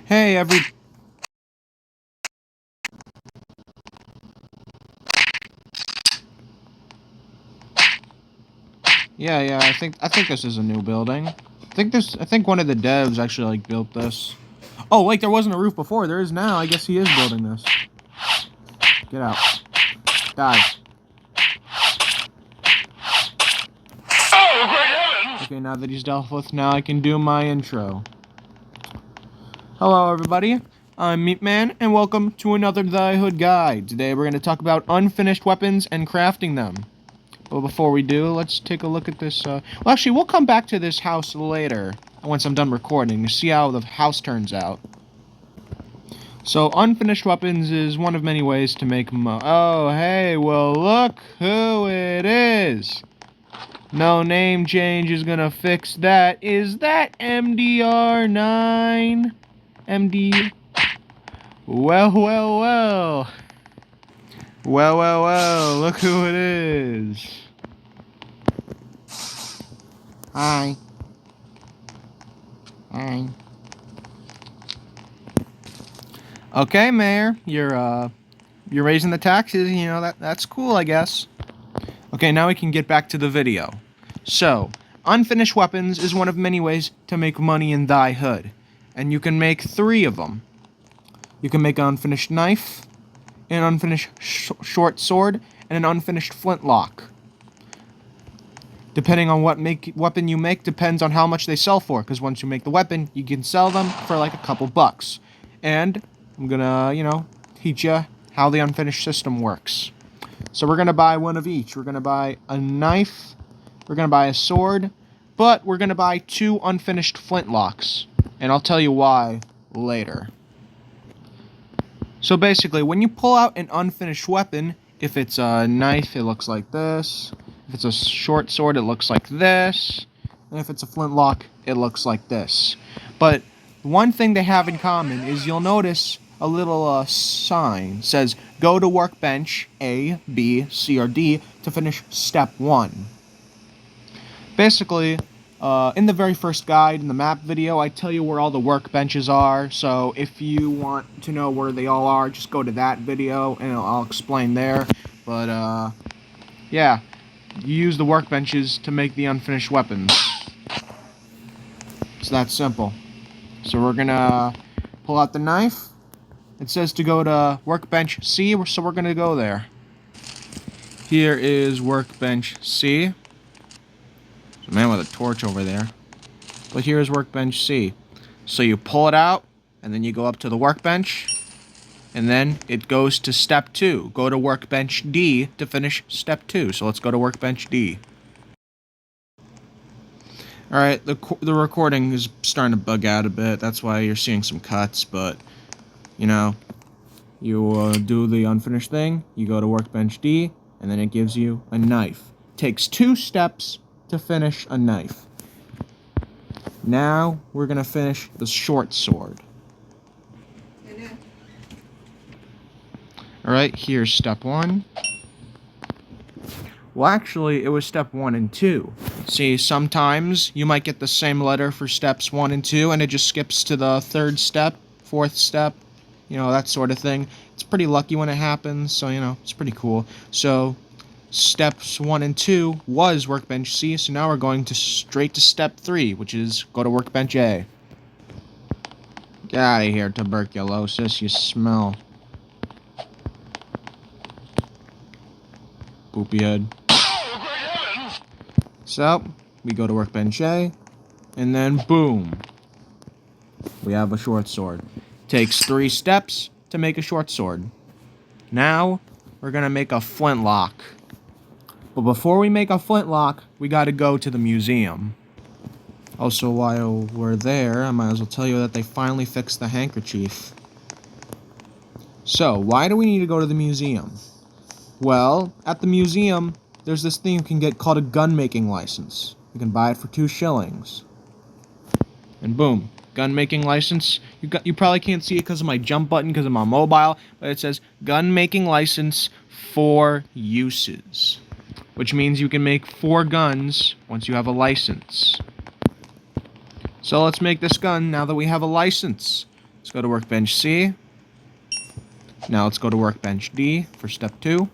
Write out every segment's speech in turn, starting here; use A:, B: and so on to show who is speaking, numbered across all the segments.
A: Hey, Yeah, I think this is a new building. I think one of the devs actually like built this. Oh, wait, there wasn't a roof before. There is now. I guess he is building this. Get out. Die.
B: Oh, great heavens!
A: Okay, now that he's dealt with, now I can do my intro. Hello, everybody. I'm Meatman, and welcome to another Die Hood Guide. Today we're going to talk about unfinished weapons and crafting them. But before we do, let's take a look at this. Well, actually, we'll come back to this house later, once I'm done recording, to see how the house turns out. So, unfinished weapons is one of many ways to make Oh, hey, well, look who it is. No name change is gonna fix that. Is that MDR9? MD... Well. Well, look who it is. Hi. Okay, Mayor, you're raising the taxes, you know, that's cool, I guess. Okay, now we can get back to the video. So, unfinished weapons is one of many ways to make money in Die Hood, and you can make 3 of them. You can make an unfinished knife, an unfinished short sword, and an unfinished flintlock. Depending on what weapon you make depends on how much they sell for, because once you make the weapon, you can sell them for like a couple bucks. And I'm gonna, you know, teach you how the unfinished system works. So we're gonna buy one of each. We're gonna buy a knife, we're gonna buy a sword, but we're gonna buy 2 unfinished flintlocks. And I'll tell you why later. So basically, when you pull out an unfinished weapon, if it's a knife, it looks like this. If it's a short sword, it looks like this. And if it's a flintlock, it looks like this. But one thing they have in common is you'll notice a little sign says, go to workbench A, B, C, or D to finish step 1. Basically, in the very first guide, in the map video, I tell you where all the workbenches are. So if you want to know where they all are, just go to that video and I'll explain there. But, yeah. You use the workbenches to make the unfinished weapons. It's that simple. So we're gonna pull out the knife. It says to go to workbench C, so we're gonna go there. Here is workbench C. There's a man with a torch over there. But here's workbench C. So you pull it out, and then you go up to the workbench. And then it goes to step 2. Go to workbench D to finish step 2. So let's go to workbench D. Alright, the recording is starting to bug out a bit. That's why you're seeing some cuts. But, you know, you do the unfinished thing. You go to workbench D. And then it gives you a knife. Takes 2 steps to finish a knife. Now we're going to finish the short sword. Alright, here's step 1. Well, actually, it was step 1 and 2. See, sometimes you might get the same letter for steps 1 and 2, and it just skips to the 3rd step, 4th step, you know, that sort of thing. It's pretty lucky when it happens, so, you know, it's pretty cool. So, steps 1 and 2 was workbench C, so now we're going straight to step 3, which is go to workbench A. Get out of here, tuberculosis, you smell. Poopy head. So, we go to workbench A, and then boom. We have a short sword. Takes 3 steps to make a short sword. Now, we're gonna make a flintlock. But before we make a flintlock, we gotta go to the museum. Also, while we're there, I might as well tell you that they finally fixed the handkerchief. So, why do we need to go to the museum? Well, at the museum, there's this thing you can get called a gun-making license. You can buy it for 2 shillings. And boom, gun-making license. You probably can't see it because of my jump button, because of my mobile, but it says gun-making license for uses. Which means you can make 4 guns once you have a license. So let's make this gun now that we have a license. Let's go to workbench C. Now let's go to workbench D for step 2.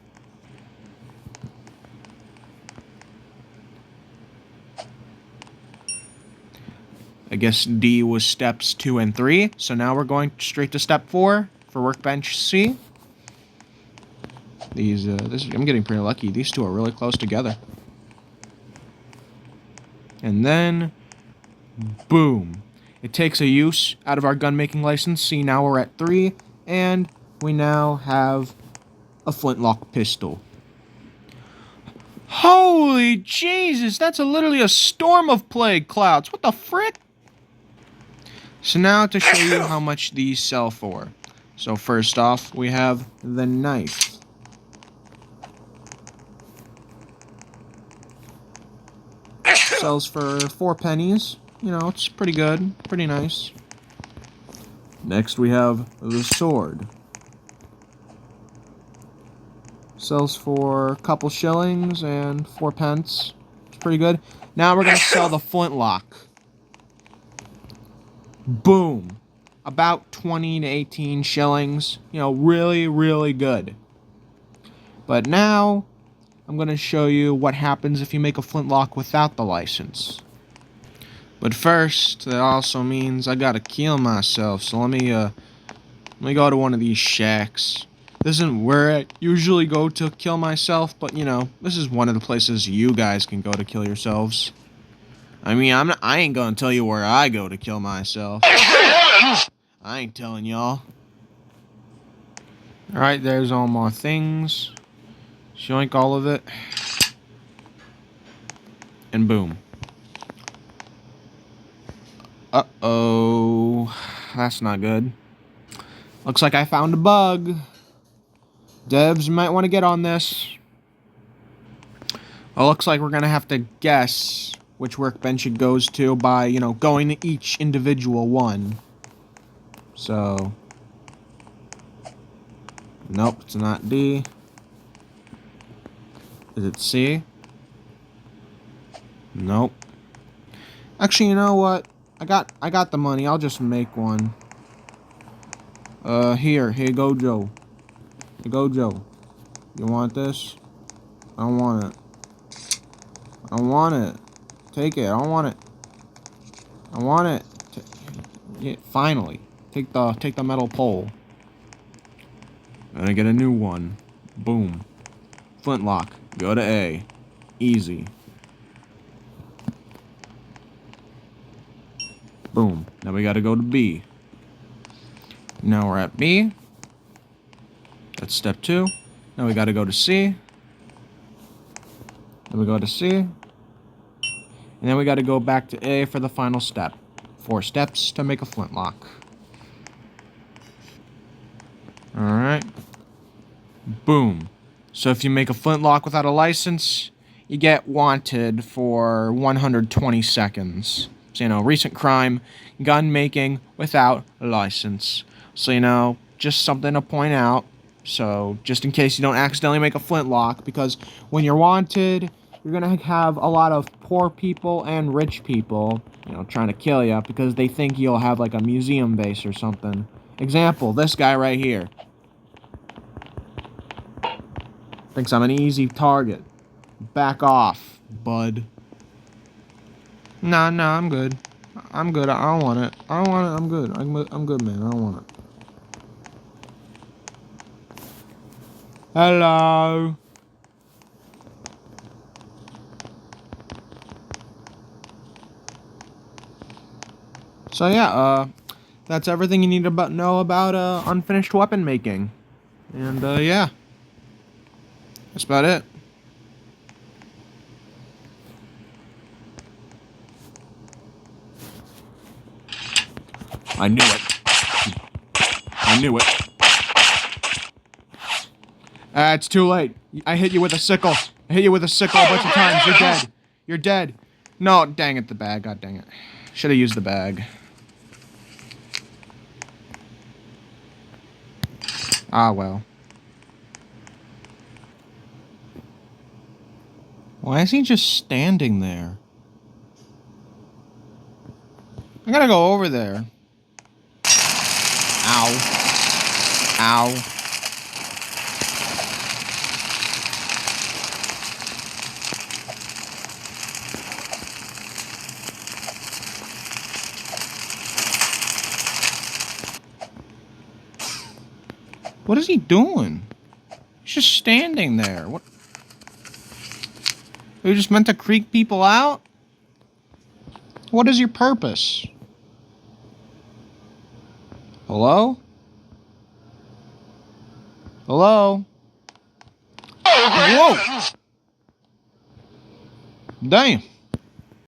A: I guess D was steps 2 and 3. So now we're going straight to step 4 for workbench C. I'm getting pretty lucky. These two are really close together. And then, boom. It takes a use out of our gun making license. See, now we're at 3, and we now have a flintlock pistol. Holy Jesus, that's literally a storm of plague clouds. What the frick? So now to show you how much these sell for. So first off, we have the knife. Sells for 4 pennies. You know, it's pretty good. Pretty nice. Next we have the sword. Sells for a couple shillings and 4 pence. It's pretty good. Now we're going to sell the flintlock. Boom. About 20 to 18 shillings. You know, really, really good. But now, I'm going to show you what happens if you make a flintlock without the license. But first, that also means I gotta kill myself. So let me go to one of these shacks. This isn't where I usually go to kill myself, but you know, this is one of the places you guys can go to kill yourselves. I mean, I ain't gonna tell you where I go to kill myself. I ain't telling y'all. Alright, there's all my things. Shoink all of it. And boom. Uh-oh. That's not good. Looks like I found a bug. Devs, you might want to get on this. Well, looks like we're going to have to guess which workbench it goes to by, you know, going to each individual one. So. Nope, it's not D. Is it C? Nope. Actually, you know what? I got the money. I'll just make one. Here you go, Joe. Here you go, Joe. You want this? I don't want it. I don't want it. Take it. I don't want it. I want it. Yeah, finally. Take the metal pole. And I get a new one. Boom. Flintlock. Go to A. Easy. Boom. Now we gotta go to B. Now we're at B. That's step 2. Now we gotta go to C. Then we go to C. And then we gotta go back to A for the final step. 4 steps to make a flintlock. Alright. Boom. So if you make a flintlock without a license, you get wanted for 120 seconds. So, you know, recent crime, gun making without a license. So, you know, just something to point out. So, just in case you don't accidentally make a flintlock, because when you're wanted, you're going to have a lot of poor people and rich people, you know, trying to kill you because they think you'll have, like, a museum base or something. Example, this guy right here. Thinks I'm an easy target. Back off, bud. Nah, I'm good. I'm good. I don't want it. I don't want it. I'm good. I'm good, man. I don't want it. Hello. So yeah, that's everything you need to know about unfinished weapon making. And yeah. That's about it. I knew it. I knew it. It's too late. I hit you with a sickle. I hit you with a sickle a bunch of times. You're dead. You're dead. No, dang it, the bag. God dang it. Should have used the bag. Ah, well. Why is he just standing there? I gotta go over there. Ow. Ow. What is he doing? He's just standing there. What? Are you just meant to creep people out? What is your purpose? Hello? Hello? Whoa! Damn.